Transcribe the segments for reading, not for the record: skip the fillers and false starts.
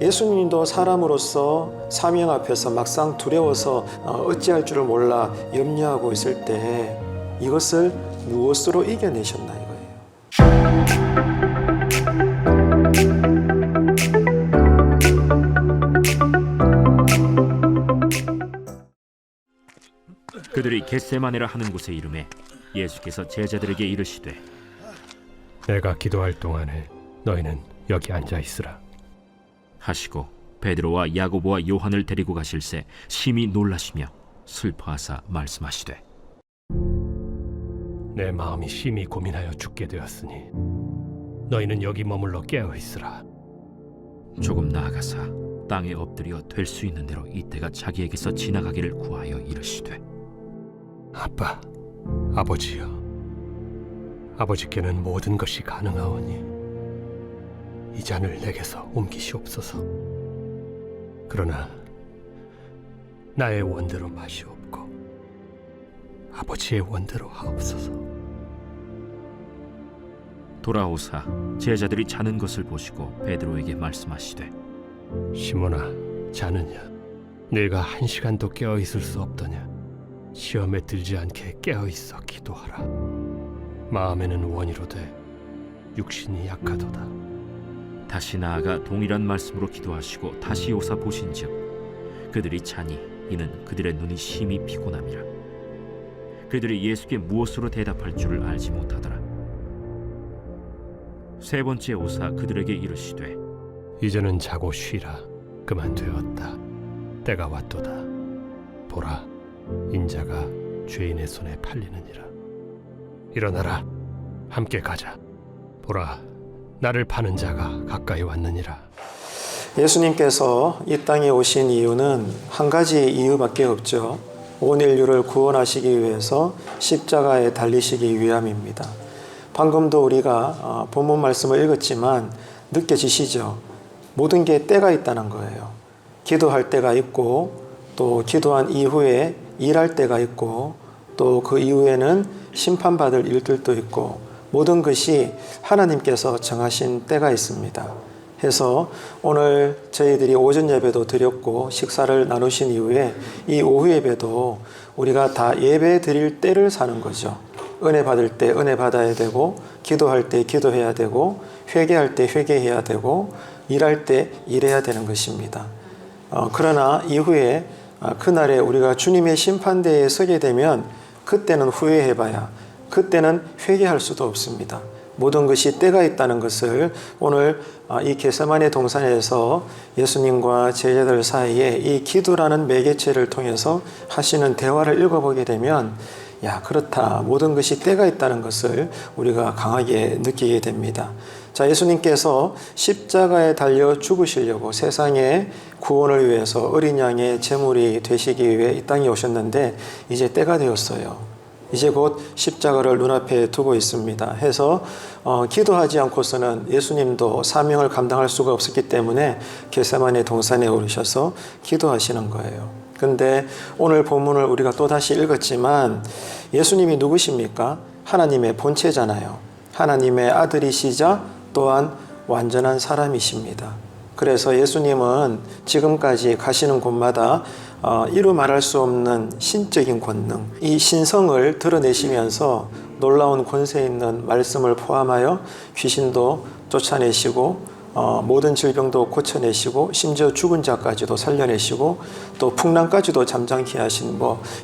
예수님도 사람으로서 사명 앞에서 막상 두려워서 어찌할 줄을 몰라 염려하고 있을 때 이것을 무엇으로 이겨내셨나 이거예요. 그들이 겟세마네라 하는 곳에 이르매 예수께서 제자들에게 이르시되 내가 기도할 동안에 너희는 여기 앉아 있으라 하시고 베드로와 야고보와 요한을 데리고 가실새 심히 놀라시며 슬퍼하사 말씀하시되 내 마음이 심히 고민하여 죽게 되었으니 너희는 여기 머물러 깨어 있으라. 조금 나아가사 땅에 엎드려 될 수 있는 대로 이때가 자기에게서 지나가기를 구하여 이르시되 아빠, 아버지여, 아버지께는 모든 것이 가능하오니 이 잔을 내게서 옮기시옵소서. 그러나 나의 원대로 마시옵고 아버지의 원대로 하옵소서. 돌아오사 제자들이 자는 것을 보시고 베드로에게 말씀하시되 시몬아, 자느냐? 네가 1시간도 깨어 있을 수 없더냐? 시험에 들지 않게 깨어 있어 기도하라. 마음에는 원이로되 육신이 약하도다. 다시 나아가 동일한 말씀으로 기도하시고 다시 오사 보신즉 그들이 자니 이는 그들의 눈이 심히 피곤함이라. 그들이 예수께 무엇으로 대답할 줄을 알지 못하더라. 세 번째 오사 그들에게 이르시되 이제는 자고 쉬라. 그만 되었다. 때가 왔도다. 보라, 인자가 죄인의 손에 팔리느니라. 일어나라, 함께 가자. 보라, 나를 파는 자가 가까이 왔느니라. 예수님께서 이 땅에 오신 이유는 한 가지 이유밖에 없죠. 온 인류를 구원하시기 위해서 십자가에 달리시기 위함입니다. 방금도 우리가 본문 말씀을 읽었지만 느껴지시죠? 모든 게 때가 있다는 거예요. 기도할 때가 있고 또 기도한 이후에 일할 때가 있고 또 그 이후에는 심판받을 일들도 있고 모든 것이 하나님께서 정하신 때가 있습니다. 해서 오늘 저희들이 오전 예배도 드렸고 식사를 나누신 이후에 이 오후 예배도 우리가 다 예배 드릴 때를 사는 거죠. 은혜 받을 때 은혜 받아야 되고 기도할 때 기도해야 되고 회개할 때 회개해야 되고 일할 때 일해야 되는 것입니다. 그러나 이후에 그날에 우리가 주님의 심판대에 서게 되면 그때는 후회해봐야 그때는 회개할 수도 없습니다. 모든 것이 때가 있다는 것을 오늘 이 겟세마네 동산에서 예수님과 제자들 사이에 이 기도라는 매개체를 통해서 하시는 대화를 읽어보게 되면 야, 그렇다. 모든 것이 때가 있다는 것을 우리가 강하게 느끼게 됩니다. 자, 예수님께서 십자가에 달려 죽으시려고 세상의 구원을 위해서 어린 양의 제물이 되시기 위해 이 땅에 오셨는데 이제 때가 되었어요. 이제 곧 십자가를 눈앞에 두고 있습니다. 해서 기도하지 않고서는 예수님도 사명을 감당할 수가 없었기 때문에 겟세마네 동산에 오르셔서 기도하시는 거예요. 근데 오늘 본문을 우리가 또다시 읽었지만 예수님이 누구십니까? 하나님의 본체잖아요. 하나님의 아들이시자 또한 완전한 사람이십니다. 그래서 예수님은 지금까지 가시는 곳마다 이루 말할 수 없는 신적인 권능, 이 신성을 드러내시면서 놀라운 권세 있는 말씀을 포함하여 귀신도 쫓아내시고 모든 질병도 고쳐내시고 심지어 죽은 자까지도 살려내시고 또 풍랑까지도 잠잠케 하신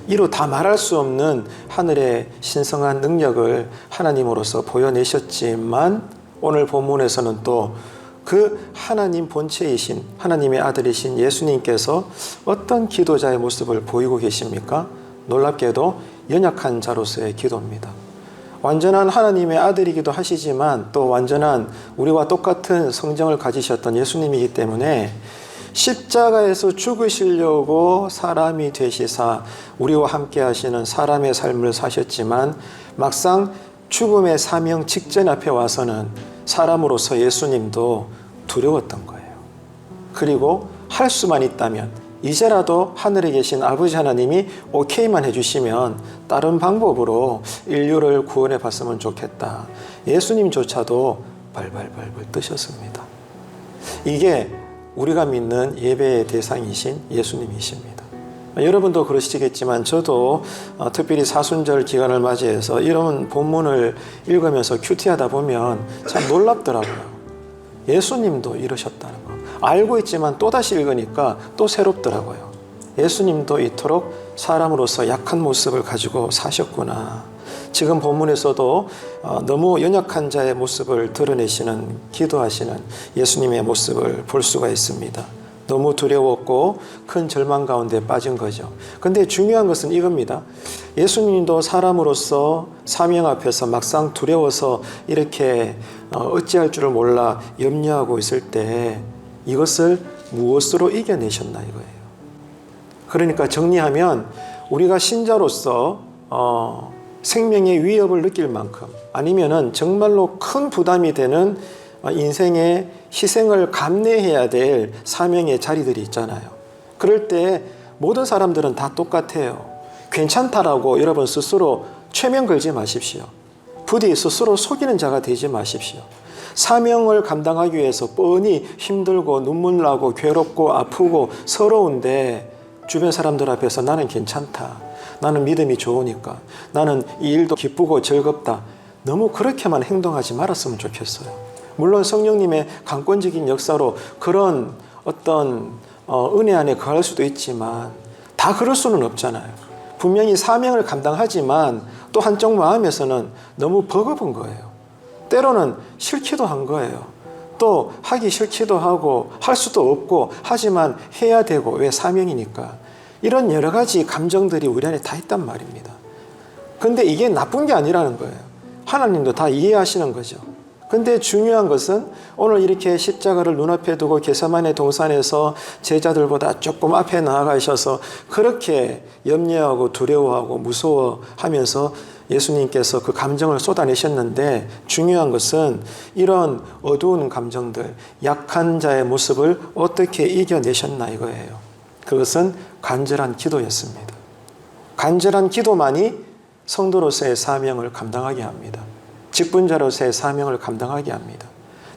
이루 다 말할 수 없는 하늘의 신성한 능력을 하나님으로서 보여내셨지만 오늘 본문에서는 또 그 하나님 본체이신 하나님의 아들이신 예수님께서 어떤 기도자의 모습을 보이고 계십니까? 놀랍게도 연약한 자로서의 기도입니다. 완전한 하나님의 아들이기도 하시지만 또 완전한 우리와 똑같은 성정을 가지셨던 예수님이기 때문에 십자가에서 죽으시려고 사람이 되시사 우리와 함께 하시는 사람의 삶을 사셨지만 막상 죽음의 사명 직전 앞에 와서는 사람으로서 예수님도 두려웠던 거예요. 그리고 할 수만 있다면 이제라도 하늘에 계신 아버지 하나님이 오케이만 해주시면 다른 방법으로 인류를 구원해 봤으면 좋겠다. 예수님조차도 발발발발 뜨셨습니다. 이게 우리가 믿는 예배의 대상이신 예수님이십니다. 여러분도 그러시겠지만 저도 특별히 사순절 기간을 맞이해서 이런 본문을 읽으면서 큐티하다 보면 참 놀랍더라고요. 예수님도 이러셨다는 거. 알고 있지만 또다시 읽으니까 또 새롭더라고요. 예수님도 이토록 사람으로서 약한 모습을 가지고 사셨구나. 지금 본문에서도 너무 연약한 자의 모습을 드러내시는, 기도하시는 예수님의 모습을 볼 수가 있습니다. 너무 두려웠고 큰 절망 가운데 빠진 거죠. 근데 중요한 것은 이겁니다. 예수님도 사람으로서 사명 앞에서 막상 두려워서 이렇게 어찌할 줄을 몰라 염려하고 있을 때 이것을 무엇으로 이겨내셨나 이거예요. 그러니까 정리하면 우리가 신자로서 생명의 위협을 느낄 만큼 아니면은 정말로 큰 부담이 되는 인생의 희생을 감내해야 될 사명의 자리들이 있잖아요. 그럴 때 모든 사람들은 다 똑같아요. 괜찮다라고 여러분 스스로 최면 걸지 마십시오. 부디 스스로 속이는 자가 되지 마십시오. 사명을 감당하기 위해서 뻔히 힘들고 눈물 나고 괴롭고 아프고 서러운데 주변 사람들 앞에서 나는 괜찮다. 나는 믿음이 좋으니까. 나는 이 일도 기쁘고 즐겁다. 너무 그렇게만 행동하지 말았으면 좋겠어요. 물론 성령님의 강권적인 역사로 그런 어떤 은혜 안에 거할 수도 있지만 다 그럴 수는 없잖아요. 분명히 사명을 감당하지만 또 한쪽 마음에서는 너무 버거운 거예요. 때로는 싫기도 한 거예요. 또 하기 싫기도 하고 할 수도 없고 하지만 해야 되고 왜 사명이니까. 이런 여러 가지 감정들이 우리 안에 다 있단 말입니다. 근데 이게 나쁜 게 아니라는 거예요. 하나님도 다 이해하시는 거죠. 근데 중요한 것은 오늘 이렇게 십자가를 눈앞에 두고 겟세마네 동산에서 제자들보다 조금 앞에 나아가셔서 그렇게 염려하고 두려워하고 무서워하면서 예수님께서 그 감정을 쏟아내셨는데 중요한 것은 이런 어두운 감정들, 약한 자의 모습을 어떻게 이겨내셨나 이거예요. 그것은 간절한 기도였습니다. 간절한 기도만이 성도로서의 사명을 감당하게 합니다. 직분자로서의 사명을 감당하게 합니다.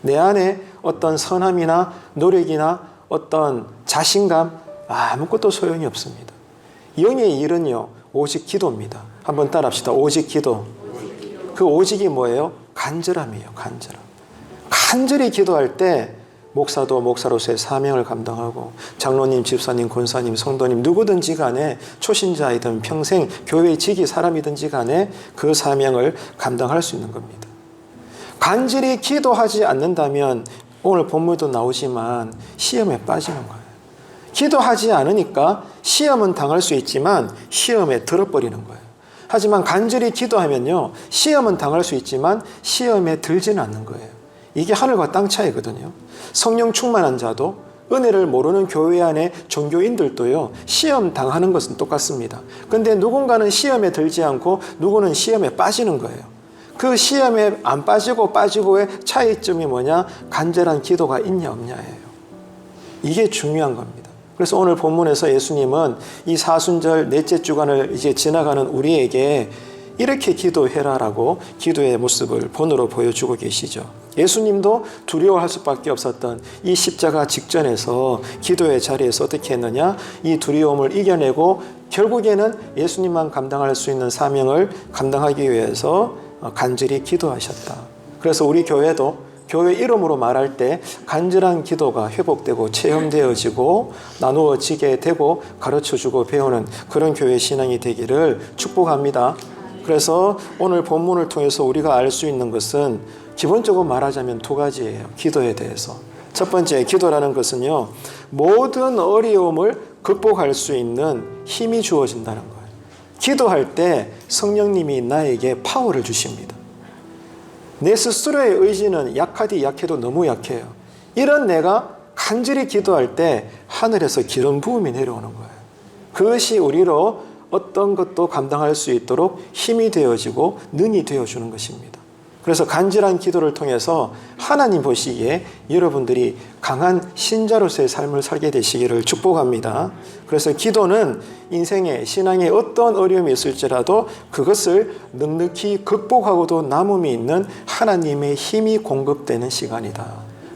내 안에 어떤 선함이나 노력이나 어떤 자신감 아무것도 소용이 없습니다. 영의 일은요 오직 기도입니다. 한번 따라합시다. 오직 기도. 그 오직이 뭐예요? 간절함이에요. 간절함. 간절히 기도할 때 목사도 목사로서의 사명을 감당하고 장로님, 집사님, 권사님, 성도님 누구든지 간에 초신자이든 평생 교회의 직위 사람이든지 간에 그 사명을 감당할 수 있는 겁니다. 간절히 기도하지 않는다면 오늘 본문도 나오지만 시험에 빠지는 거예요. 기도하지 않으니까 시험은 당할 수 있지만 시험에 들어버리는 거예요. 하지만 간절히 기도하면요 시험은 당할 수 있지만 시험에 들지는 않는 거예요. 이게 하늘과 땅 차이거든요. 성령 충만한 자도 은혜를 모르는 교회 안에 종교인들도요 시험 당하는 것은 똑같습니다. 근데 누군가는 시험에 들지 않고 누구는 시험에 빠지는 거예요. 그 시험에 안 빠지고의 차이점이 뭐냐? 간절한 기도가 있냐 없냐예요. 이게 중요한 겁니다. 그래서 오늘 본문에서 예수님은 이 사순절 넷째 주간을 이제 지나가는 우리에게 이렇게 기도해라라고 기도의 모습을 본으로 보여주고 계시죠. 예수님도 두려워할 수밖에 없었던 이 십자가 직전에서 기도의 자리에서 어떻게 했느냐? 이 두려움을 이겨내고 결국에는 예수님만 감당할 수 있는 사명을 감당하기 위해서 간절히 기도하셨다. 그래서 우리 교회도 교회 이름으로 말할 때 간절한 기도가 회복되고 체험되어지고 나누어지게 되고 가르쳐주고 배우는 그런 교회 신앙이 되기를 축복합니다. 그래서 오늘 본문을 통해서 우리가 알 수 있는 것은 기본적으로 말하자면 두 가지예요. 기도에 대해서. 첫 번째, 기도라는 것은요, 모든 어려움을 극복할 수 있는 힘이 주어진다는 거예요. 기도할 때 성령님이 나에게 파워를 주십니다. 내 스스로의 의지는 약하디 약해도 너무 약해요. 이런 내가 간절히 기도할 때 하늘에서 기름 부음이 내려오는 거예요. 그것이 우리로 어떤 것도 감당할 수 있도록 힘이 되어지고 능이 되어주는 것입니다. 그래서 간절한 기도를 통해서 하나님 보시기에 여러분들이 강한 신자로서의 삶을 살게 되시기를 축복합니다. 그래서 기도는 인생의 신앙에 어떤 어려움이 있을지라도 그것을 넉넉히 극복하고도 남음이 있는 하나님의 힘이 공급되는 시간이다.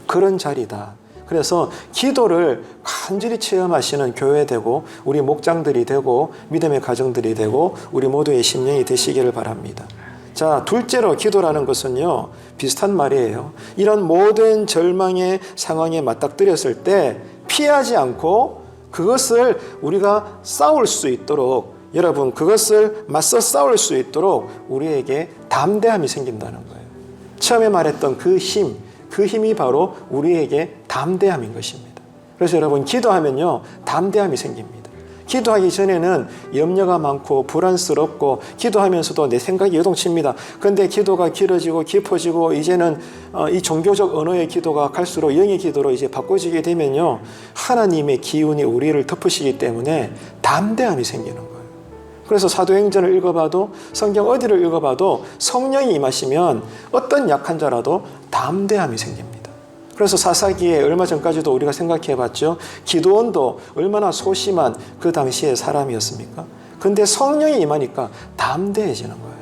그런 자리다. 그래서 기도를 간절히 체험하시는 교회 되고 우리 목장들이 되고 믿음의 가정들이 되고 우리 모두의 심령이 되시기를 바랍니다. 자, 둘째로 기도라는 것은요, 비슷한 말이에요. 이런 모든 절망의 상황에 맞닥뜨렸을 때 피하지 않고 그것을 우리가 싸울 수 있도록, 여러분, 그것을 맞서 싸울 수 있도록 우리에게 담대함이 생긴다는 거예요. 처음에 말했던 그 힘이 바로 우리에게 담대함인 것입니다. 그래서 여러분, 기도하면요, 담대함이 생깁니다. 기도하기 전에는 염려가 많고 불안스럽고 기도하면서도 내 생각이 요동칩니다. 그런데 기도가 길어지고 깊어지고 이제는 이 종교적 언어의 기도가 갈수록 영의 기도로 이제 바꿔지게 되면요, 하나님의 기운이 우리를 덮으시기 때문에 담대함이 생기는 거예요. 그래서 사도행전을 읽어봐도 성경 어디를 읽어봐도 성령이 임하시면 어떤 약한 자라도 담대함이 생깁니다. 그래서 사사기에 얼마 전까지도 우리가 생각해 봤죠. 기드온도 얼마나 소심한 그 당시의 사람이었습니까? 근데 성령이 임하니까 담대해지는 거예요.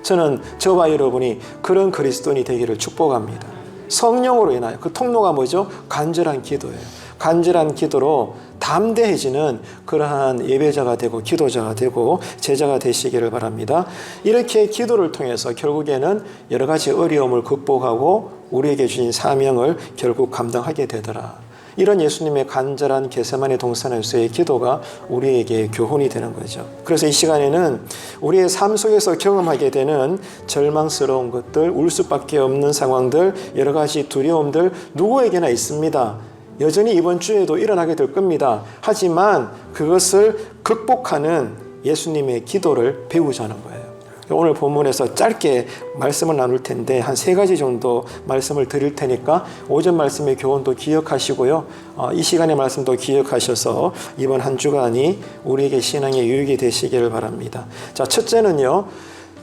저는 저와 여러분이 그런 그리스도인이 되기를 축복합니다. 성령으로 인하여 그 통로가 뭐죠? 간절한 기도예요. 간절한 기도로 담대해지는 그러한 예배자가 되고 기도자가 되고 제자가 되시기를 바랍니다. 이렇게 기도를 통해서 결국에는 여러 가지 어려움을 극복하고 우리에게 주신 사명을 결국 감당하게 되더라. 이런 예수님의 간절한 겟세마네 동산에서의 기도가 우리에게 교훈이 되는 거죠. 그래서 이 시간에는 우리의 삶 속에서 경험하게 되는 절망스러운 것들, 울 수밖에 없는 상황들, 여러 가지 두려움들 누구에게나 있습니다. 여전히 이번 주에도 일어나게 될 겁니다. 하지만 그것을 극복하는 예수님의 기도를 배우자는 거예요. 오늘 본문에서 짧게 말씀을 나눌 텐데 한 3가지 정도 말씀을 드릴 테니까 오전 말씀의 교훈도 기억하시고요. 이 시간의 말씀도 기억하셔서 이번 한 주간이 우리에게 신앙의 유익이 되시기를 바랍니다. 자, 첫째는요.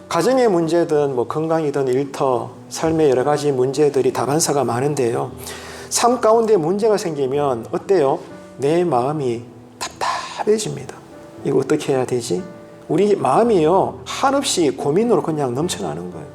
가정의 문제든 뭐 건강이든 일터, 삶의 여러 가지 문제들이 다반사가 많은데요. 삶 가운데 문제가 생기면 어때요? 내 마음이 답답해집니다. 이거 어떻게 해야 되지? 우리 마음이요, 한없이 고민으로 그냥 넘쳐나는 거예요.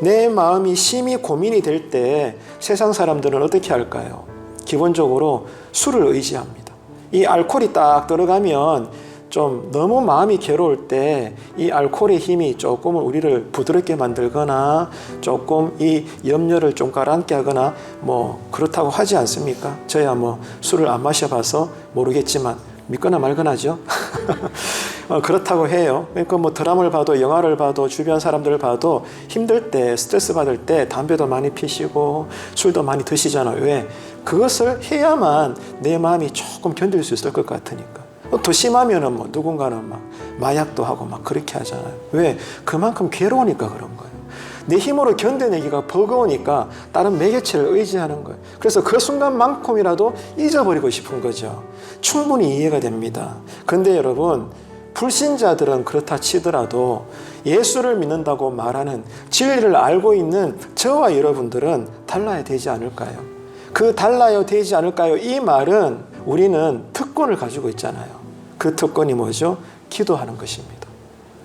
내 마음이 심히 고민이 될 때 세상 사람들은 어떻게 할까요? 기본적으로 술을 의지합니다. 이 알코올이 딱 들어가면 좀 너무 마음이 괴로울 때 이 알코올의 힘이 조금은 우리를 부드럽게 만들거나 조금 이 염려를 좀 가라앉게 하거나 뭐 그렇다고 하지 않습니까? 저야 뭐 술을 안 마셔봐서 모르겠지만 믿거나 말거나죠. 그렇다고 해요. 그러니까 뭐 드라마를 봐도 영화를 봐도 주변 사람들을 봐도 힘들 때 스트레스 받을 때 담배도 많이 피시고 술도 많이 드시잖아요. 왜? 그것을 해야만 내 마음이 조금 견딜 수 있을 것 같으니까. 더 심하면은 뭐 누군가는 막 마약도 하고 막 그렇게 하잖아요. 왜? 그만큼 괴로우니까 그런 거예요. 내 힘으로 견뎌내기가 버거우니까 다른 매개체를 의지하는 거예요. 그래서 그 순간만큼이라도 잊어버리고 싶은 거죠. 충분히 이해가 됩니다. 그런데 여러분, 불신자들은 그렇다 치더라도 예수를 믿는다고 말하는 진리를 알고 있는 저와 여러분들은 달라야 되지 않을까요? 그 달라야 되지 않을까요? 이 말은 우리는 특권을 가지고 있잖아요. 그 특권이 뭐죠? 기도하는 것입니다.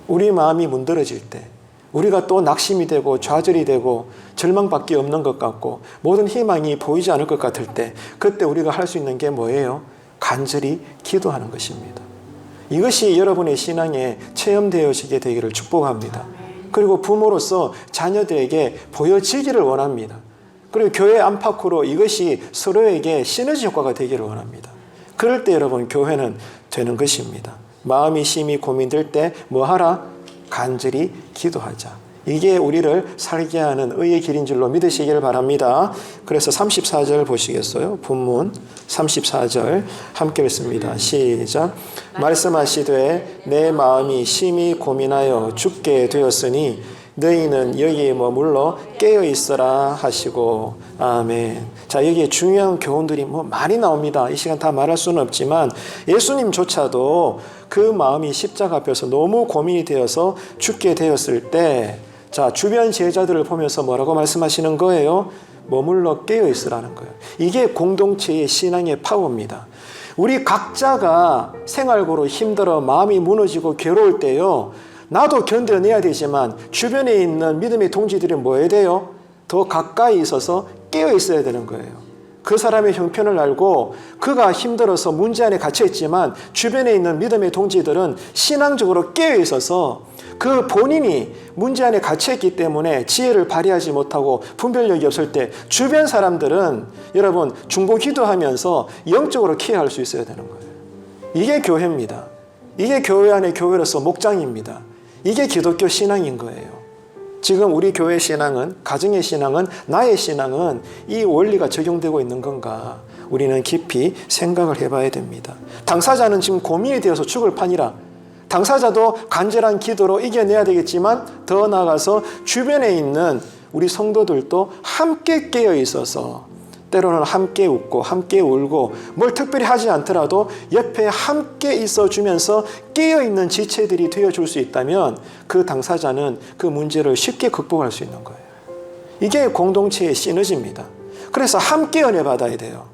우리 마음이 문드러질 때, 우리가 또 낙심이 되고 좌절이 되고 절망밖에 없는 것 같고 모든 희망이 보이지 않을 것 같을 때, 그때 우리가 할 수 있는 게 뭐예요? 간절히 기도하는 것입니다. 이것이 여러분의 신앙에 체험되어지게 되기를 축복합니다. 그리고 부모로서 자녀들에게 보여지기를 원합니다. 그리고 교회 안팎으로 이것이 서로에게 시너지 효과가 되기를 원합니다. 그럴 때 여러분, 교회는 되는 것입니다. 마음이 심히 고민될 때 뭐 하라? 간절히 기도하자. 이게 우리를 살게 하는 의의 길인 줄로 믿으시기를 바랍니다. 그래서 34절 보시겠어요? 본문 34절 함께 읽습니다. 시작. 말씀하시되 내 마음이 심히 고민하여 죽게 되었으니 너희는 여기에 머물러 깨어 있어라 하시고. 아멘. 자, 여기에 중요한 교훈들이 뭐 많이 나옵니다. 이 시간 다 말할 수는 없지만 예수님조차도 그 마음이 십자가 앞에서 너무 고민이 되어서 죽게 되었을 때, 자, 주변 제자들을 보면서 뭐라고 말씀하시는 거예요? 머물러 깨어 있으라는 거예요. 이게 공동체의 신앙의 파워입니다. 우리 각자가 생활고로 힘들어 마음이 무너지고 괴로울 때요, 나도 견뎌내야 되지만 주변에 있는 믿음의 동지들이 뭐 해야 돼요? 더 가까이 있어서 깨어 있어야 되는 거예요. 그 사람의 형편을 알고 그가 힘들어서 문제 안에 갇혀 있지만 주변에 있는 믿음의 동지들은 신앙적으로 깨어 있어서 그 본인이 문제 안에 갇혀 있기 때문에 지혜를 발휘하지 못하고 분별력이 없을 때 주변 사람들은 여러분 중보 기도하면서 영적으로 케어할 수 있어야 되는 거예요. 이게 교회입니다. 이게 교회 안의 교회로서 목장입니다. 이게 기독교 신앙인 거예요. 지금 우리 교회 신앙은, 가정의 신앙은, 나의 신앙은 이 원리가 적용되고 있는 건가? 우리는 깊이 생각을 해봐야 됩니다. 당사자는 지금 고민이 되어서 죽을 판이라 당사자도 간절한 기도로 이겨내야 되겠지만 더 나아가서 주변에 있는 우리 성도들도 함께 깨어 있어서 때로는 함께 웃고 함께 울고 뭘 특별히 하지 않더라도 옆에 함께 있어주면서 깨어있는 지체들이 되어줄 수 있다면 그 당사자는 그 문제를 쉽게 극복할 수 있는 거예요. 이게 공동체의 시너지입니다. 그래서 함께 은혜 받아야 돼요.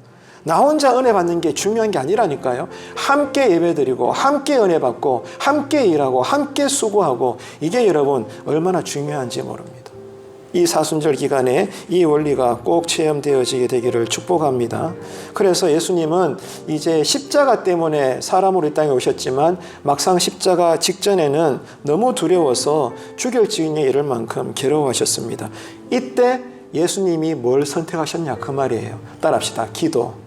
나 혼자 은혜 받는 게 중요한 게 아니라니까요. 함께 예배드리고 함께 은혜 받고 함께 일하고 함께 수고하고 이게 여러분 얼마나 중요한지 모릅니다. 이 사순절 기간에 이 원리가 꼭 체험되어지게 되기를 축복합니다. 그래서 예수님은 이제 십자가 때문에 사람으로 이 땅에 오셨지만 막상 십자가 직전에는 너무 두려워서 죽일 지경에 이를 만큼 괴로워하셨습니다. 이때 예수님이 뭘 선택하셨냐 그 말이에요. 따라합시다. 기도.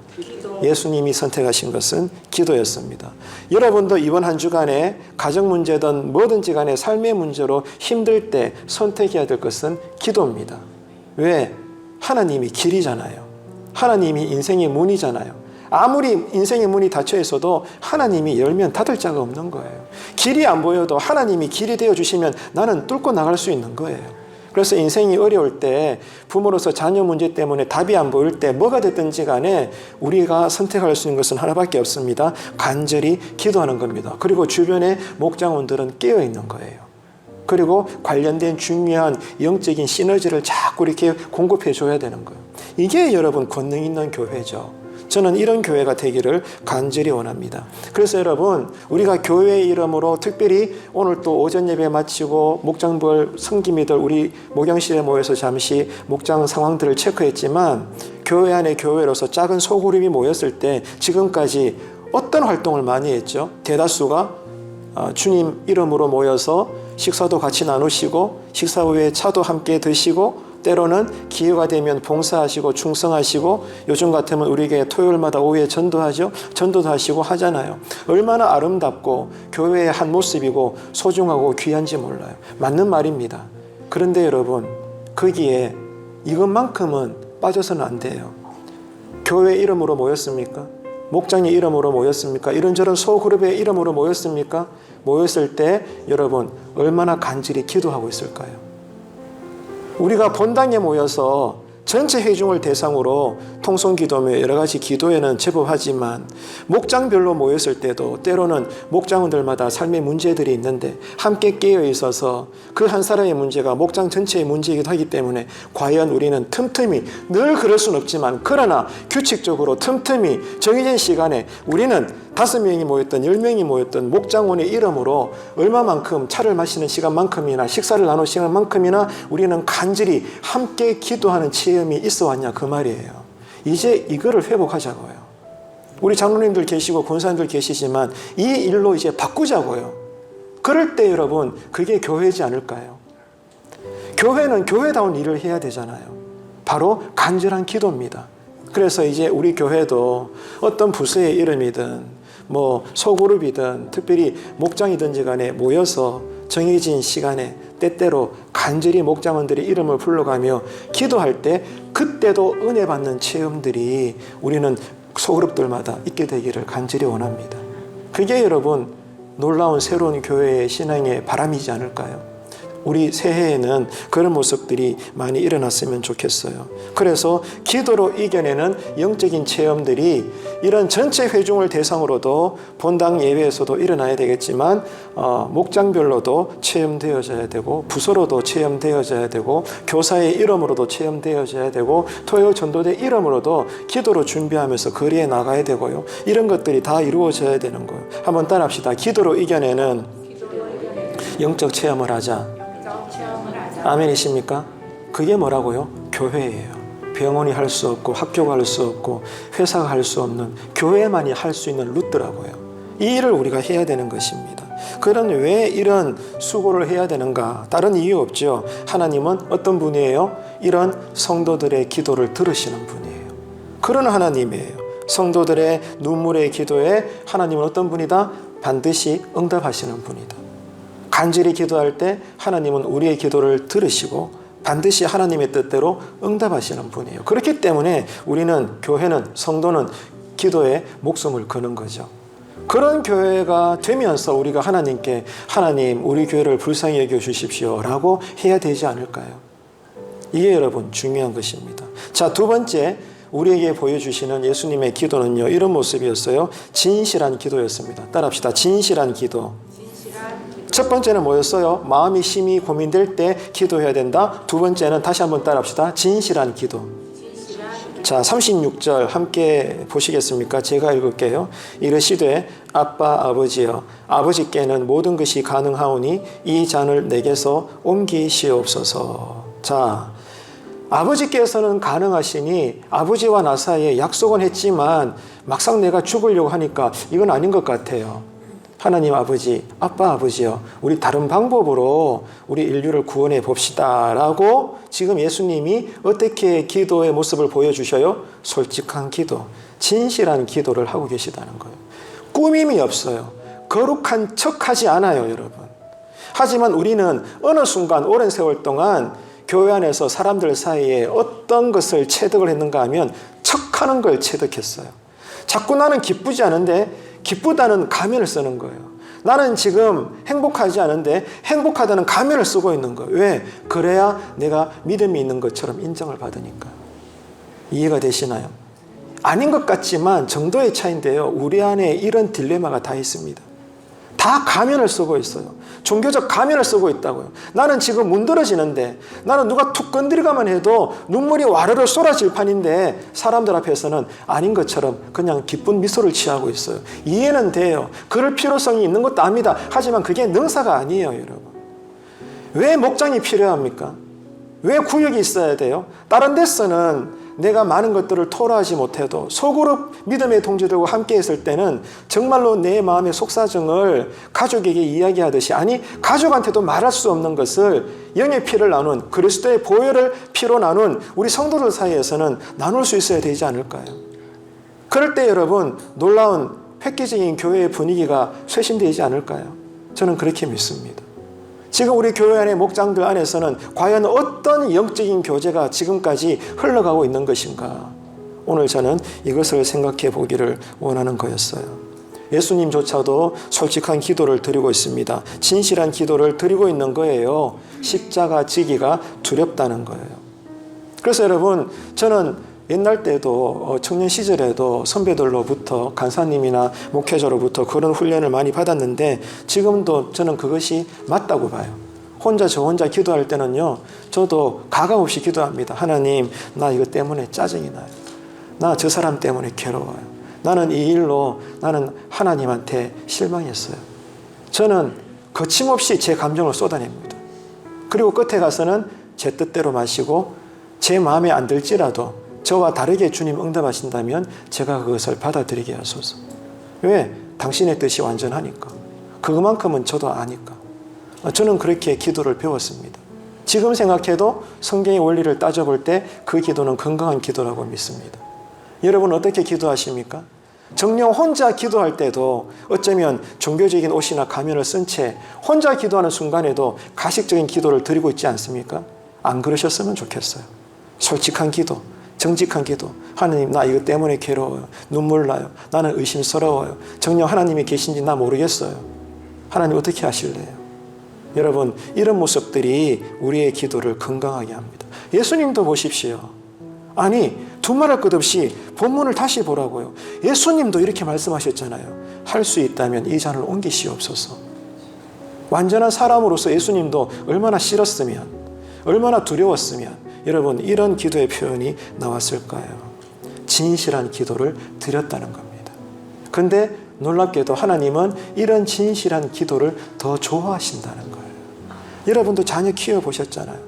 예수님이 선택하신 것은 기도였습니다. 여러분도 이번 한 주간에 가정 문제든 뭐든지 간에 삶의 문제로 힘들 때 선택해야 될 것은 기도입니다. 왜? 하나님이 길이잖아요. 하나님이 인생의 문이잖아요. 아무리 인생의 문이 닫혀 있어도 하나님이 열면 닫을 자가 없는 거예요. 길이 안 보여도 하나님이 길이 되어주시면 나는 뚫고 나갈 수 있는 거예요. 그래서 인생이 어려울 때 부모로서 자녀 문제 때문에 답이 안 보일 때 뭐가 됐든지 간에 우리가 선택할 수 있는 것은 하나밖에 없습니다. 간절히 기도하는 겁니다. 그리고 주변의 목장원들은 깨어 있는 거예요. 그리고 관련된 중요한 영적인 시너지를 자꾸 이렇게 공급해 줘야 되는 거예요. 이게 여러분 권능 있는 교회죠. 저는 이런 교회가 되기를 간절히 원합니다. 그래서 여러분 우리가 교회의 이름으로 특별히 오늘 또 오전 예배 마치고 목장별 성기미들 우리 목양실에 모여서 잠시 목장 상황들을 체크했지만 교회 안에 교회로서 작은 소그룹이 모였을 때 지금까지 어떤 활동을 많이 했죠? 대다수가 주님 이름으로 모여서 식사도 같이 나누시고 식사 후에 차도 함께 드시고 때로는 기회가 되면 봉사하시고 충성하시고 요즘 같으면 우리에게 토요일마다 오후에 전도하죠. 전도도 하시고 하잖아요. 얼마나 아름답고 교회의 한 모습이고 소중하고 귀한지 몰라요. 맞는 말입니다. 그런데 여러분 거기에 이것만큼은 빠져서는 안 돼요. 교회 이름으로 모였습니까? 목장의 이름으로 모였습니까? 이런저런 소그룹의 이름으로 모였습니까? 모였을 때 여러분 얼마나 간절히 기도하고 있을까요? 우리가 본당에 모여서 전체 회중을 대상으로 통성기도며 여러 가지 기도에는 제법 하지만 목장별로 모였을 때도 때로는 목장원들마다 삶의 문제들이 있는데 함께 깨어 있어서 그 한 사람의 문제가 목장 전체의 문제이기도 하기 때문에 과연 우리는 틈틈이 늘 그럴 수는 없지만 그러나 규칙적으로 틈틈이 정해진 시간에 우리는 5명이 모였던 10명이 모였던 목장원의 이름으로 얼마만큼 차를 마시는 시간만큼이나 식사를 나누는 시간만큼이나 우리는 간절히 함께 기도하는 체험이 있어 왔냐 그 말이에요. 이제 이거를 회복하자고요. 우리 장로님들 계시고 권사님들 계시지만 이 일로 이제 바꾸자고요. 그럴 때 여러분 그게 교회지 않을까요? 교회는 교회다운 일을 해야 되잖아요. 바로 간절한 기도입니다. 그래서 이제 우리 교회도 어떤 부서의 이름이든 뭐 소그룹이든 특별히 목장이든지 간에 모여서 정해진 시간에 때때로 간절히 목장원들의 이름을 불러가며 기도할 때 그때도 은혜 받는 체험들이 우리는 소그룹들마다 있게 되기를 간절히 원합니다. 그게 여러분 놀라운 새로운 교회의 신앙의 바람이지 않을까요? 우리 새해에는 그런 모습들이 많이 일어났으면 좋겠어요. 그래서 기도로 이겨내는 영적인 체험들이 이런 전체 회중을 대상으로도 본당 예배에서도 일어나야 되겠지만 목장별로도 체험되어져야 되고 부서로도 체험되어져야 되고 교사의 이름으로도 체험되어져야 되고 토요 전도대 이름으로도 기도로 준비하면서 거리에 나가야 되고요. 이런 것들이 다 이루어져야 되는 거예요. 한번 따라합시다. 기도로 이겨내는 영적 체험을 하자. 아멘이십니까? 그게 뭐라고요? 교회예요. 병원이 할 수 없고 학교가 할 수 없고 회사가 할 수 없는 교회만이 할 수 있는 루트라고요. 이 일을 우리가 해야 되는 것입니다. 그런 왜 이런 수고를 해야 되는가? 다른 이유 없죠. 하나님은 어떤 분이에요? 이런 성도들의 기도를 들으시는 분이에요. 그런 하나님이에요. 성도들의 눈물의 기도에 하나님은 어떤 분이다? 반드시 응답하시는 분이다. 간절히 기도할 때 하나님은 우리의 기도를 들으시고 반드시 하나님의 뜻대로 응답하시는 분이에요. 그렇기 때문에 우리는, 교회는, 성도는 기도에 목숨을 거는 거죠. 그런 교회가 되면서 우리가 하나님께 하나님 우리 교회를 불쌍히 여겨주십시오 라고 해야 되지 않을까요? 이게 여러분 중요한 것입니다. 자, 두 번째 우리에게 보여주시는 예수님의 기도는요, 이런 모습이었어요. 진실한 기도였습니다. 따라합시다. 진실한 기도. 첫 번째는 뭐였어요? 마음이 심히 고민될 때 기도해야 된다. 두 번째는 다시 한번 따라합시다. 진실한 기도. 자, 36절 함께 보시겠습니까? 제가 읽을게요. 이르시되 아빠 아버지여, 아버지께는 모든 것이 가능하오니 이 잔을 내게서 옮기시옵소서. 자, 아버지께서는 가능하시니 아버지와 나 사이에 약속은 했지만 막상 내가 죽으려고 하니까 이건 아닌 것 같아요. 하나님 아버지, 아빠 아버지요, 우리 다른 방법으로 우리 인류를 구원해 봅시다 라고 지금 예수님이 어떻게 기도의 모습을 보여주셔요? 솔직한 기도, 진실한 기도를 하고 계시다는 거예요. 꾸밈이 없어요. 거룩한 척하지 않아요, 여러분. 하지만 우리는 어느 순간 오랜 세월 동안 교회 안에서 사람들 사이에 어떤 것을 체득을 했는가 하면 척하는 걸 체득했어요. 자꾸 나는 기쁘지 않은데 기쁘다는 가면을 쓰는 거예요. 나는 지금 행복하지 않은데 행복하다는 가면을 쓰고 있는 거예요. 왜? 그래야 내가 믿음이 있는 것처럼 인정을 받으니까. 이해가 되시나요? 아닌 것 같지만 정도의 차이인데요. 우리 안에 이런 딜레마가 다 있습니다. 다 가면을 쓰고 있어요. 종교적 가면을 쓰고 있다고요. 나는 지금 문드러지는데, 나는 누가 툭 건드리기만 해도 눈물이 와르르 쏟아질 판인데 사람들 앞에서는 아닌 것처럼 그냥 기쁜 미소를 취하고 있어요. 이해는 돼요. 그럴 필요성이 있는 것도 압니다. 하지만 그게 능사가 아니에요, 여러분. 왜 목장이 필요합니까? 왜 구역이 있어야 돼요? 다른 데서는 내가 많은 것들을 토로하지 못해도 소그룹 믿음의 동지들과 함께 있을 때는 정말로 내 마음의 속사정을 가족에게 이야기하듯이, 아니 가족한테도 말할 수 없는 것을 영의 피를 나눈, 그리스도의 보혈을 피로 나눈 우리 성도들 사이에서는 나눌 수 있어야 되지 않을까요? 그럴 때 여러분 놀라운 획기적인 교회의 분위기가 쇄신되지 않을까요? 저는 그렇게 믿습니다. 지금 우리 교회 안의 목장들 안에서는 과연 어떤 영적인 교제가 지금까지 흘러가고 있는 것인가? 오늘 저는 이것을 생각해 보기를 원하는 거였어요. 예수님조차도 솔직한 기도를 드리고 있습니다. 진실한 기도를 드리고 있는 거예요. 십자가 지기가 두렵다는 거예요. 그래서 여러분, 저는 옛날 때도 청년 시절에도 선배들로부터, 간사님이나 목회자로부터 그런 훈련을 많이 받았는데 지금도 저는 그것이 맞다고 봐요. 저 혼자 기도할 때는요, 저도 가감없이 기도합니다. 하나님, 나 이거 때문에 짜증이 나요. 나 저 사람 때문에 괴로워요. 나는 이 일로 나는 하나님한테 실망했어요. 저는 거침없이 제 감정을 쏟아냅니다. 그리고 끝에 가서는 제 뜻대로 마시고 제 마음에 안 들지라도 저와 다르게 주님 응답하신다면 제가 그것을 받아들이게 하소서. 왜? 당신의 뜻이 완전하니까. 그만큼은 저도 아니까. 저는 그렇게 기도를 배웠습니다. 지금 생각해도 성경의 원리를 따져볼 때 그 기도는 건강한 기도라고 믿습니다. 여러분 어떻게 기도하십니까? 정녕 혼자 기도할 때도 어쩌면 종교적인 옷이나 가면을 쓴 채 혼자 기도하는 순간에도 가식적인 기도를 드리고 있지 않습니까? 안 그러셨으면 좋겠어요. 솔직한 기도, 정직한 기도. 하나님, 나 이것 때문에 괴로워요. 눈물 나요. 나는 의심스러워요. 정녕 하나님이 계신지 나 모르겠어요. 하나님 어떻게 하실래요? 여러분, 이런 모습들이 우리의 기도를 건강하게 합니다. 예수님도 보십시오. 아니, 두말할 것 없이 본문을 다시 보라고요. 예수님도 이렇게 말씀하셨잖아요. 할 수 있다면 이 잔을 옮기시옵소서. 완전한 사람으로서 예수님도 얼마나 싫었으면, 얼마나 두려웠으면 여러분 이런 기도의 표현이 나왔을까요? 진실한 기도를 드렸다는 겁니다. 근데 놀랍게도 하나님은 이런 진실한 기도를 더 좋아하신다는 거예요. 여러분도 자녀 키워보셨잖아요.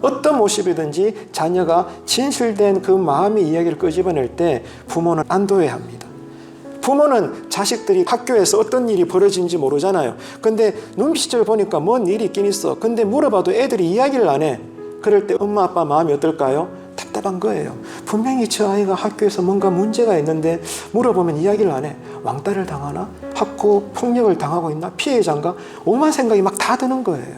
어떤 모습이든지 자녀가 진실된 그 마음의 이야기를 끄집어낼 때 부모는 안도해야 합니다. 부모는 자식들이 학교에서 어떤 일이 벌어진지 모르잖아요. 근데 눈빛을 보니까 뭔 일이 있긴 있어. 근데 물어봐도 애들이 이야기를 안 해. 그럴 때 엄마 아빠 마음이 어떨까요? 답답한 거예요. 분명히 저 아이가 학교에서 뭔가 문제가 있는데 물어보면 이야기를 안 해. 왕따를 당하나? 학교 폭력을 당하고 있나? 피해자인가? 오만 생각이 막 다 드는 거예요.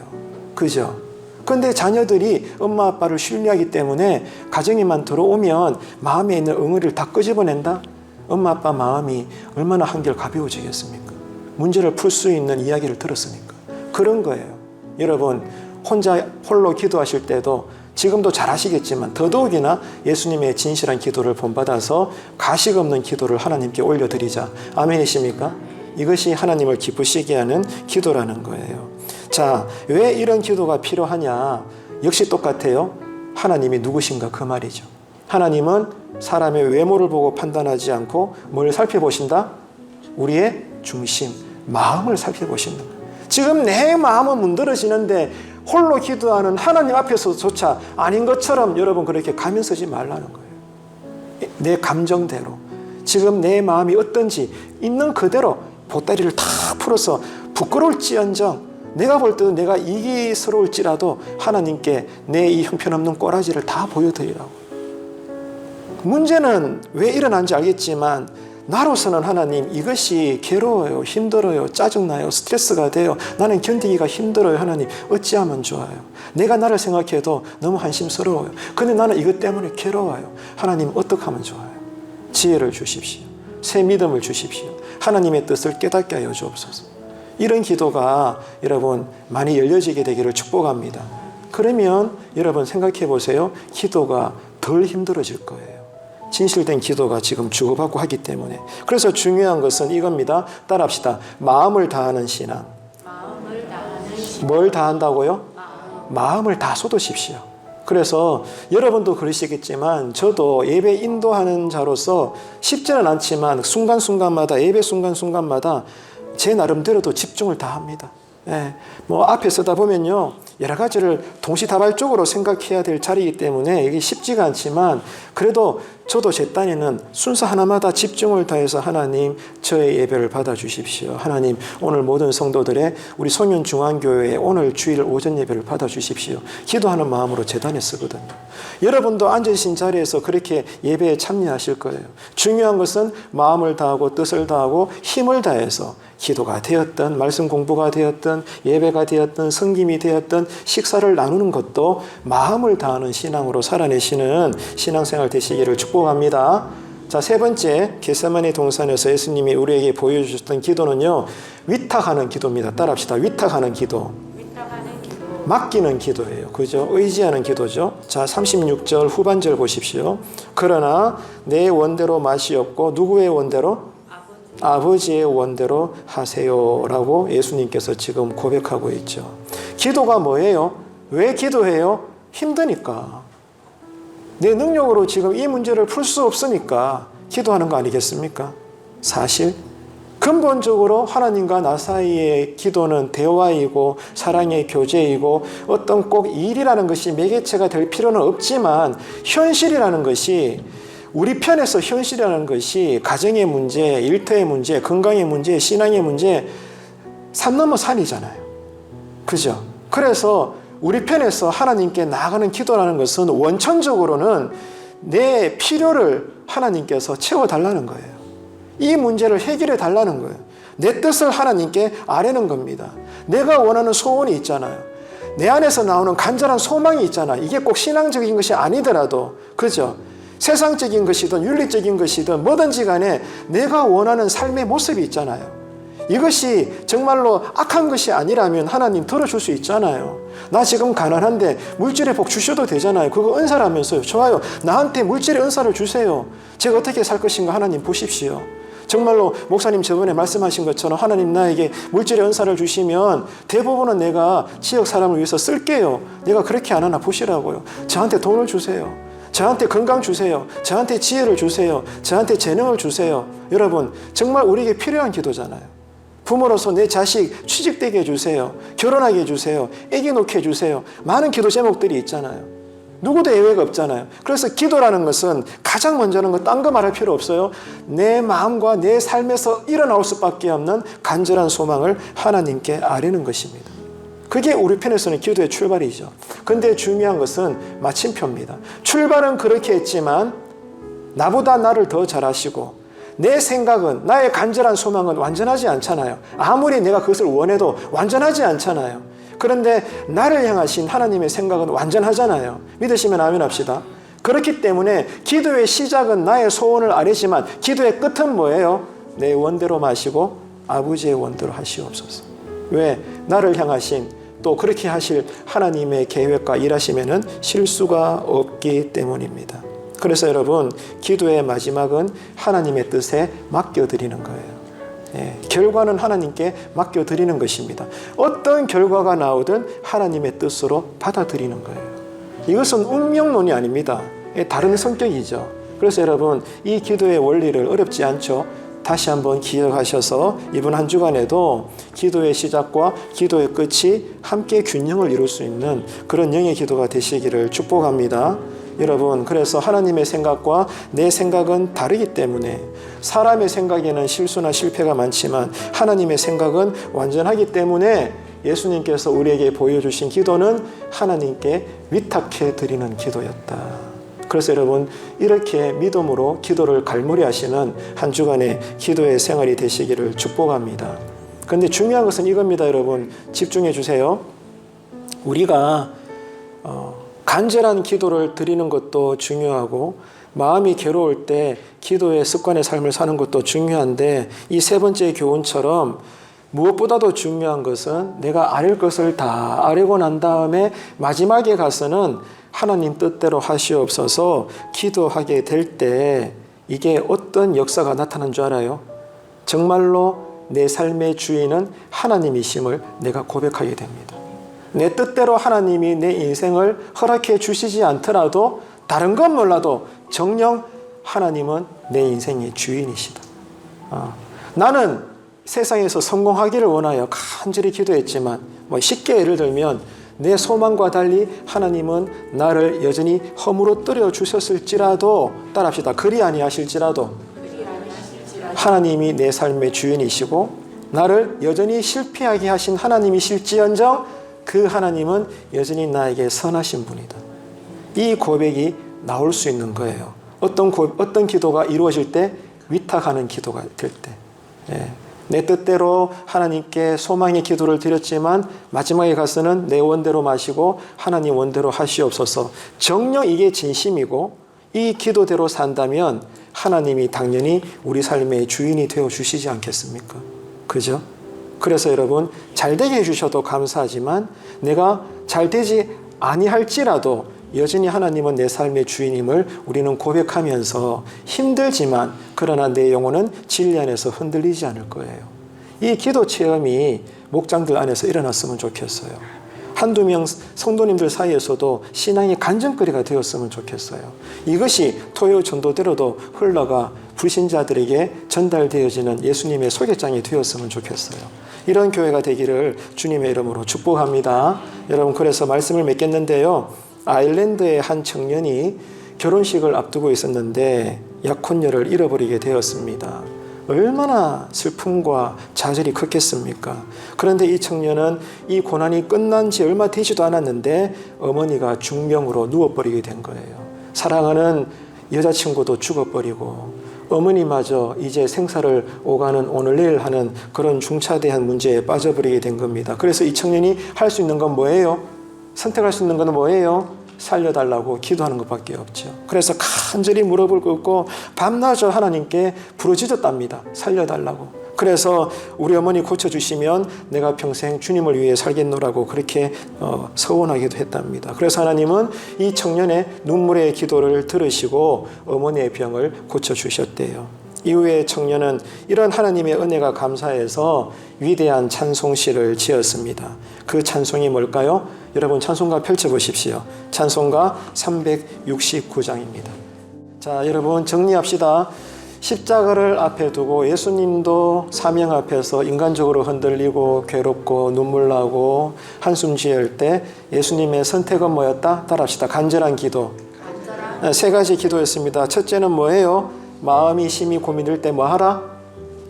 그죠? 근데 자녀들이 엄마 아빠를 신뢰하기 때문에 가정에만 들어오면 마음에 있는 응어리를 다 끄집어낸다? 엄마 아빠 마음이 얼마나 한결 가벼워지겠습니까? 문제를 풀 수 있는 이야기를 들었으니까. 그런 거예요. 여러분, 혼자 홀로 기도하실 때도 지금도 잘하시겠지만 더더욱이나 예수님의 진실한 기도를 본받아서 가식 없는 기도를 하나님께 올려드리자. 아멘이십니까? 이것이 하나님을 기쁘시게 하는 기도라는 거예요. 자, 왜 이런 기도가 필요하냐? 역시 똑같아요. 하나님이 누구신가 그 말이죠. 하나님은 사람의 외모를 보고 판단하지 않고 뭘 살펴보신다? 우리의 중심, 마음을 살펴보신다. 지금 내 마음은 문드러지는데 홀로 기도하는 하나님 앞에서조차 아닌 것처럼 여러분 그렇게 가면 쓰지 말라는 거예요. 내 감정대로 지금 내 마음이 어떤지 있는 그대로 보따리를 다 풀어서 부끄러울지언정 내가 볼 때도 내가 이기스러울지라도 하나님께 내 이 형편없는 꼬라지를 다 보여드리라고. 문제는 왜 일어난지 알겠지만 나로서는 하나님 이것이 괴로워요, 힘들어요, 짜증나요, 스트레스가 돼요. 나는 견디기가 힘들어요. 하나님 어찌하면 좋아요. 내가 나를 생각해도 너무 한심스러워요. 근데 나는 이것 때문에 괴로워요. 하나님 어떻게 하면 좋아요? 지혜를 주십시오. 새 믿음을 주십시오. 하나님의 뜻을 깨닫게 하여 주옵소서. 이런 기도가 여러분 많이 열려지게 되기를 축복합니다. 그러면 여러분 생각해 보세요. 기도가 덜 힘들어질 거예요. 진실된 기도가 지금 주고받고 하기 때문에. 그래서 중요한 것은 이겁니다. 따라합시다. 마음을 다하는 신앙. 뭘 다한다고요? 마음을 다 쏟으십시오. 그래서 여러분도 그러시겠지만 저도 예배 인도하는 자로서 쉽지는 않지만 순간순간마다 예배 순간순간마다 제 나름대로도 집중을 다 합니다. 예, 뭐 앞에 서다 보면요 여러 가지를 동시다발적으로 생각해야 될 자리이기 때문에 이게 쉽지가 않지만 그래도 저도 제 딴에는 순서 하나마다 집중을 다해서 하나님 저의 예배를 받아주십시오. 하나님 오늘 모든 성도들의 우리 송년중앙교회의 오늘 주일 오전 예배를 받아주십시오. 기도하는 마음으로 제단에 쓰거든요. 여러분도 앉으신 자리에서 그렇게 예배에 참여하실 거예요. 중요한 것은 마음을 다하고 뜻을 다하고 힘을 다해서 기도가 되었든 말씀 공부가 되었든 예배가 되었든 성김이 되었든 식사를 나누는 것도 마음을 다하는 신앙으로 살아내시는 신앙생활 되시기를 축복합니다. 자, 세 번째 겟세마네 동산에서 예수님이 우리에게 보여주셨던 기도는요 위탁하는 기도입니다. 따라합시다. 위탁하는 기도. 맡기는 기도예요. 그죠? 의지하는 기도죠. 자, 36절 후반절 보십시오. 그러나 내 원대로 맛이 없고 누구의 원대로? 아버지의 원대로 하세요라고 예수님께서 지금 고백하고 있죠. 기도가 뭐예요? 왜 기도해요? 힘드니까. 내 능력으로 지금 이 문제를 풀 수 없으니까 기도하는 거 아니겠습니까? 사실 근본적으로 하나님과 나 사이의 기도는 대화이고 사랑의 교제이고 어떤 꼭 일이라는 것이 매개체가 될 필요는 없지만 현실이라는 것이 우리 편에서 현실이라는 것이 가정의 문제, 일터의 문제, 건강의 문제, 신앙의 문제 산 넘어 산이잖아요. 그죠? 그래서 우리 편에서 하나님께 나아가는 기도라는 것은 원천적으로는 내 필요를 하나님께서 채워달라는 거예요. 이 문제를 해결해 달라는 거예요. 내 뜻을 하나님께 아뢰는 겁니다. 내가 원하는 소원이 있잖아요. 내 안에서 나오는 간절한 소망이 있잖아요. 이게 꼭 신앙적인 것이 아니더라도 그죠? 세상적인 것이든 윤리적인 것이든 뭐든지 간에 내가 원하는 삶의 모습이 있잖아요. 이것이 정말로 악한 것이 아니라면 하나님 들어줄 수 있잖아요. 나 지금 가난한데 물질의 복 주셔도 되잖아요. 그거 은사라면서요. 좋아요. 나한테 물질의 은사를 주세요. 제가 어떻게 살 것인가 하나님 보십시오. 정말로 목사님 저번에 말씀하신 것처럼 하나님 나에게 물질의 은사를 주시면 대부분은 내가 지역 사람을 위해서 쓸게요. 내가 그렇게 안 하나 보시라고요. 저한테 돈을 주세요. 저한테 건강 주세요. 저한테 지혜를 주세요. 저한테 재능을 주세요. 여러분 정말 우리에게 필요한 기도잖아요. 부모로서 내 자식 취직되게 해주세요. 결혼하게 해주세요. 아기 놓게 해주세요. 많은 기도 제목들이 있잖아요. 누구도 예외가 없잖아요. 그래서 기도라는 것은 가장 먼저는 딴 거 말할 필요 없어요. 내 마음과 내 삶에서 일어나올 수밖에 없는 간절한 소망을 하나님께 아뢰는 것입니다. 그게 우리 편에서는 기도의 출발이죠. 근데 중요한 것은 마침표입니다. 출발은 그렇게 했지만 나보다 나를 더 잘 아시고 내 생각은, 나의 간절한 소망은 완전하지 않잖아요. 아무리 내가 그것을 원해도 완전하지 않잖아요. 그런데 나를 향하신 하나님의 생각은 완전하잖아요. 믿으시면 아멘 합시다. 그렇기 때문에 기도의 시작은 나의 소원을 아뢰지만 기도의 끝은 뭐예요? 내 원대로 마시고 아버지의 원대로 하시옵소서. 왜? 나를 향하신 또 그렇게 하실 하나님의 계획과 일하시면은 실수가 없기 때문입니다. 그래서 여러분, 기도의 마지막은 하나님의 뜻에 맡겨드리는 거예요. 결과는 하나님께 맡겨드리는 것입니다. 어떤 결과가 나오든 하나님의 뜻으로 받아들이는 거예요. 이것은 운명론이 아닙니다. 다른 성격이죠. 그래서 여러분, 이 기도의 원리를 어렵지 않죠? 다시 한번 기억하셔서 이번 한 주간에도 기도의 시작과 기도의 끝이 함께 균형을 이룰 수 있는 그런 영의 기도가 되시기를 축복합니다. 여러분, 그래서 하나님의 생각과 내 생각은 다르기 때문에 사람의 생각에는 실수나 실패가 많지만 하나님의 생각은 완전하기 때문에 예수님께서 우리에게 보여주신 기도는 하나님께 위탁해 드리는 기도였다. 그래서 여러분, 이렇게 믿음으로 기도를 갈무리 하시는 한 주간의 기도의 생활이 되시기를 축복합니다. 그런데 중요한 것은 이겁니다. 여러분, 집중해 주세요. 우리가 간절한 기도를 드리는 것도 중요하고 마음이 괴로울 때 기도의 습관의 삶을 사는 것도 중요한데 이 세 번째 교훈처럼 무엇보다도 중요한 것은 내가 아뢰 것을 다 아뢰고 난 다음에 마지막에 가서는 하나님 뜻대로 하시옵소서 기도하게 될 때 이게 어떤 역사가 나타난 줄 알아요? 정말로 내 삶의 주인은 하나님이심을 내가 고백하게 됩니다. 내 뜻대로 하나님이 내 인생을 허락해 주시지 않더라도 다른 건 몰라도 정녕 하나님은 내 인생의 주인이시다. 나는 세상에서 성공하기를 원하여 간절히 기도했지만 쉽게 예를 들면 내 소망과 달리 하나님은 나를 여전히 허물어뜨려 주셨을지라도 따라합시다. 그리 아니하실지라도 하나님이 내 삶의 주인이시고 나를 여전히 실패하게 하신 하나님이실지언정 그 하나님은 여전히 나에게 선하신 분이다. 이 고백이 나올 수 있는 거예요. 어떤 기도가 이루어질 때? 위탁하는 기도가 될 때. 내 뜻대로 하나님께 소망의 기도를 드렸지만 마지막에 가서는 내 원대로 마시고 하나님 원대로 하시옵소서. 정녕 이게 진심이고 이 기도대로 산다면 하나님이 당연히 우리 삶의 주인이 되어 주시지 않겠습니까? 그죠? 그래서 여러분, 잘 되게 해주셔도 감사하지만 내가 잘 되지 아니할지라도 여전히 하나님은 내 삶의 주인임을 우리는 고백하면서 힘들지만 그러나 내 영혼은 진리 안에서 흔들리지 않을 거예요. 이 기도 체험이 목장들 안에서 일어났으면 좋겠어요. 한두 명 성도님들 사이에서도 신앙의 간증거리가 되었으면 좋겠어요. 이것이 토요 전도대로도 흘러가 불신자들에게 전달되어지는 예수님의 소개장이 되었으면 좋겠어요. 이런 교회가 되기를 주님의 이름으로 축복합니다. 여러분, 그래서 말씀을 맺겠는데요. 아일랜드의 한 청년이 결혼식을 앞두고 있었는데 약혼녀를 잃어버리게 되었습니다. 얼마나 슬픔과 좌절이 컸겠습니까? 그런데 이 청년은 이 고난이 끝난 지 얼마 되지도 않았는데 어머니가 중병으로 누워버리게 된 거예요. 사랑하는 여자친구도 죽어버리고 어머니마저 이제 생사를 오가는 오늘 내일 하는 그런 중차대한 문제에 빠져버리게 된 겁니다. 그래서 이 청년이 할 수 있는 건 뭐예요? 선택할 수 있는 건 뭐예요? 살려달라고 기도하는 것밖에 없죠. 그래서 간절히 무릎을 꿇고 밤낮으로 하나님께 부르짖었답니다. 살려달라고. 그래서 우리 어머니 고쳐주시면 내가 평생 주님을 위해 살겠노라고 그렇게 서원하기도 했답니다. 그래서 하나님은 이 청년의 눈물의 기도를 들으시고 어머니의 병을 고쳐주셨대요. 이후에 청년은 이런 하나님의 은혜가 감사해서 위대한 찬송시를 지었습니다. 그 찬송이 뭘까요? 여러분, 찬송가 펼쳐보십시오. 찬송가 369장입니다. 자, 여러분 정리합시다. 십자가를 앞에 두고 예수님도 사명 앞에서 인간적으로 흔들리고 괴롭고 눈물 나고 한숨 지을 때 예수님의 선택은 뭐였다? 따라합시다. 간절한 기도. 세 가지 기도였습니다. 첫째는 뭐예요? 마음이 심히 고민될 때 뭐 하라?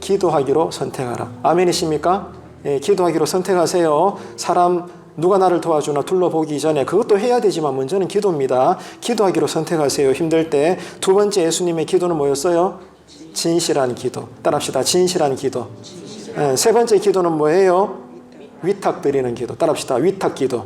기도하기로 선택하라. 아멘이십니까? 예, 기도하기로 선택하세요. 사람 누가 나를 도와주나 둘러보기 전에 그것도 해야 되지만 먼저는 기도입니다. 기도하기로 선택하세요. 힘들 때. 두 번째 예수님의 기도는 뭐였어요? 진실한 기도. 따라합시다. 진실한 기도. 예, 세 번째 기도는 뭐예요? 위탁드리는 기도. 따라합시다. 위탁기도.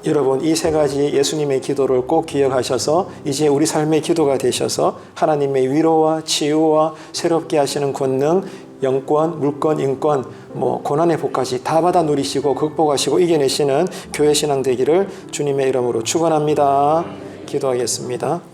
여러분 이 세 가지 예수님의 기도를 꼭 기억하셔서 이제 우리 삶의 기도가 되셔서 하나님의 위로와 치유와 새롭게 하시는 권능, 영권, 물권, 인권, 고난의 복까지 다 받아 누리시고 극복하시고 이겨내시는 교회 신앙 되기를 주님의 이름으로 축원합니다. 기도하겠습니다.